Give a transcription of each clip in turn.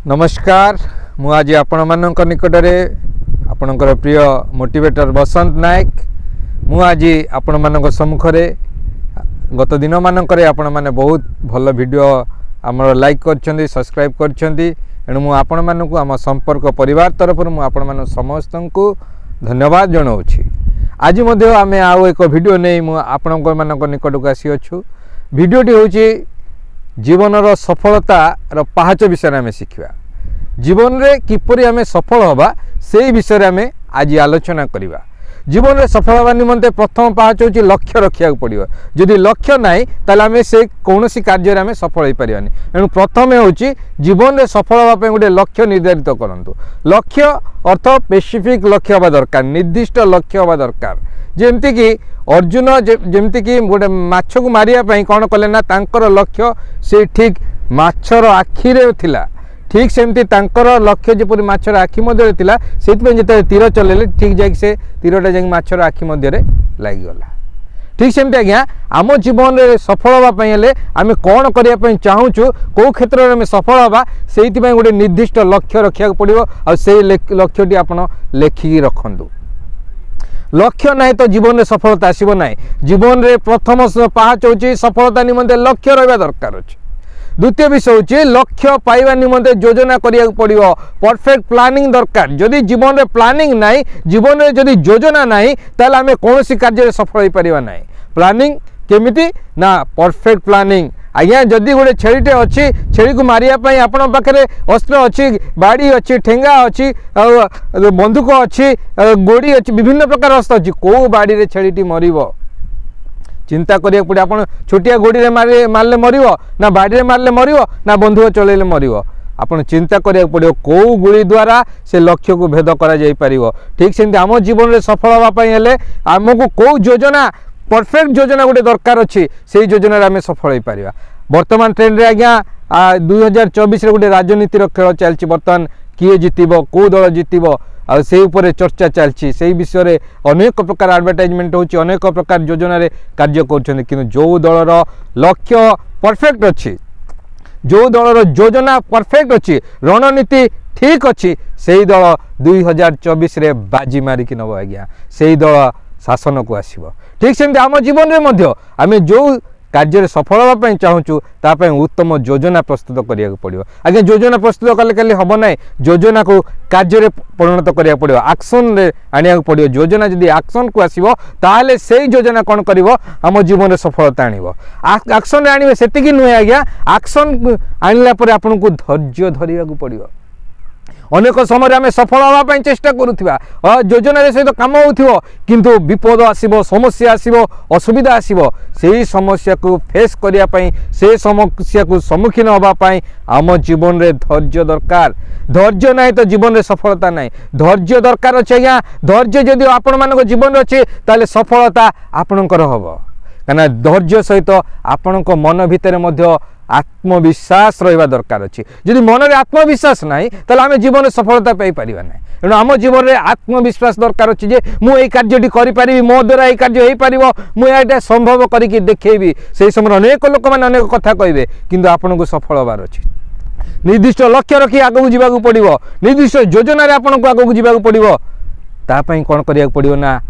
नमस्कार मु आज आपण मानक निकटरे आपणकर प्रिय मोटिवेटर बसंत नायक मु आज आपण मानक सम्मुखरे गत दिन मानक आपण माने बहुत भल वीडियो आमर लाइक कर सब्सक्राइब करेणु मु आपण मानक आम संपर्क परिवार तरफ मु आपण मान समस्त को धन्यवाद जनाऊँगी। आज आम आउ एक वीडियो नहीं मु आपण मानक निकट को आसी अच्छु। वीडियोटी हूँ जीवन सफलतार पाहाच विषय आम शिखा जीवन में किपरि आम सफल हवा से विषय आम आज आलोचना करवा। जीवन में सफल हवा निमंते प्रथम पाहाच हूँ लक्ष्य रखा पड़ो। जदि लक्ष्य नाई ताले आम से कौन कार्य आम सफल हो पारानी। तेणु प्रथम हूँ जीवन में सफल हाँपाई गोटे लक्ष्य निर्धारित करूँ। लक्ष्य अर्थ स्पेसिफिक लक्ष्य हवा दरकार, निर्दिष्ट लक्ष्य हवा दरकार। जेमती कि अर्जुन जमती कि गोटे माछ को मारिया कौन कले ना तांकर लक्ष्य से ठीक माछर आखिरे थिला। ठीक सेमती तांकर लक्ष्य जपरी माछर आखि मध्य थिला से जिते तीर चलेले ठीक जाकि से तीरटा जाकि माछर आखि मध्य लागिगला। ठीक सेमती आज्ञा आम जीवन में सफल हाँपाई आम कौन करने चाहूँ कौ क्षेत्र में सफल हाँ से गोटे निर्दिष्ट लक्ष्य रखा पड़ो। से लक्ष्यटी आपड़ लेखिकी रखु। लक्ष्य ना तो जीवन में सफलता आसब ना। जीवन में प्रथम पाहाच हूँ सफलता निमंते लक्ष्य रहा दरकार अच्छे। द्वितीय विषय हूँ लक्ष्य पाइबा निमंते योजना करिया पड़ो, परफेक्ट प्लानिंग दरकार। जदि जीवन में प्लानिंग नाई, जीवन में जदि योजना नाई ताले आमे कौन कार्य सफल हो पारिबा नाई। प्लानिंग केमिति ना परफेक्ट प्लानिंग। आज्ञा जदि गोटे छेड़ीटे अच्छी छेड़ी को मारियापाई आपण पाखे अस्त्र अच्छी, बाड़ी अच्छी, ठेंगा अच्छी, बंदूक अच्छी, गोड़ी अच्छी, विभिन्न प्रकार अस्त्र अच्छी। कौ बाड़ी छेड़ीटी मरिबो चिंता करिया पड़े। आप छोटिया गोड़ी रे मारले मरिबो ना बाड़ी मारले मरिबो ना बंधुक चलैले मरिबो। आपन चिंता करिया पड़ो कौ गुली द्वारा से लक्ष्य को भेद करा जाई परिबो। ठीक सेमती आम जीवन में सफल हाँपा पई हेले आमको कौ योजना परफेक्ट योजना गोटे दरकार अच्छी से योजना आम सफल हो पारिबा। वर्तमान ट्रेंड रे आज्ञा 2024 रे गोटे राजनीतिर खेल चलछि। बर्तमान किए जितिबो, कौ दल जितिबो आ से उपरे चर्चा चलछि। से विषय रे अनेक प्रकार एडवर्टाइजमेंट होछि, अनेक प्रकार योजना रे कार्य करछन। किंतु जो दलर लक्ष्य परफेक्ट अच्छी, जो दलर योजना परफेक्ट अच्छी, रणनीति ठीक अच्छी, से दल 2024 रे बाजी मारिकी नब आज्ञा से दल शासन को आसब। ठीक सेमती आम जीवन में मध्य आम जो कार्य सफल हाँपाई चाहूँ तापाई उत्तम योजना प्रस्तुत करिया पड़ो। आगे योजना प्रस्तुत कले खाली हम ना, योजना को कार्य परिणत करिया पड़ो, एक्शन रे आनिया पड़ो। योजना जदि एक्शन को आसीबो ताहले से योजना कौन करिवो आम जीवन में सफलता आनिबो। एक्शन रे आनिबे सेतिकी नुहे आज्ञा। एक्शन आनिला परे आपन को धैर्य धरिया पड़ो। अनेक समय आम सफल हाँपाई चेष्टा करुवा योजना सहित कम हो किंतु विपद आसब, समस्या आसब, असुविधा आसब। से समस्या को फेस करने से समस्या को सम्मुखीन हाँपाई आम जीवन में धैर्य दरकार। धैर्य ना तो जीवन में सफलता ना। धैर्य दरकार अच्छे आज्ञा। धैर्य जदि आपण मान जीवन में अच्छे ताले सफलता आपणकर हम। कहीं धैर्य सहित आपण मन भितर आत्मविश्वास रहा दरकार अच्छी। जदि मन में आत्मविश्वास ना ताले आम जीवन में सफलता पाई पारिबा ना। तेणु आम जीवन में आत्मविश्वास दरकार अच्छी जे मुझे कार्यटी करि मो द्वारा ये कार्य हो पारिबो, मुझे संभव करके देखेबी। से समय अनेक लोक मैंने अनेक कथा कहे किंतु आपन को सफल होबार अच्छी। निर्दिष्ट लक्ष्य रखी आगू जावाक पड़ो, निर्दिष्ट योजना आपन को आगू जावाक पड़ो। तापाई कौन करिया पड़ो ना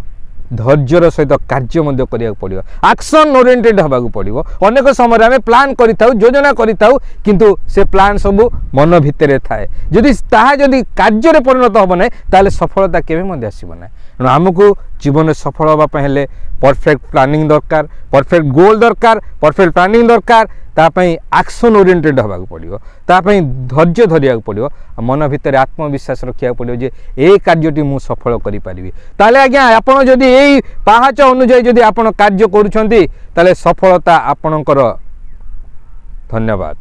धैर्यर सहित कार्य करिया पड़ो, एक्शन ओरिएंटेड हवा पड़ो। अनेक समय आम प्लान करिथाउ, योजना करिथाउ किंतु से प्लान सबू मन भितर थाए। जदि ताहा जदि कार्य परिणत हम ना ताले सफलता केबे आसब ना। तेणु आमको जीवन में सफल हाँपाई हेले परफेक्ट प्लानिंग दरकार, परफेक्ट गोल दरकार, परफेक्ट प्लानिंग दरकार। तापाई एक्शन ओरिएंटेड हवा पड़ो, तापाई धैर्य धरिया पड़ो, मन भितर आत्मविश्वास रखा पड़ो जे ए कार्यटी मु सफल करि पारिबी। ताले आज्ञा आपण जदि एई पाहाच अनुसार जदि आपण कार्य करूछंती ताले सफलता आपणकर। धन्यवाद।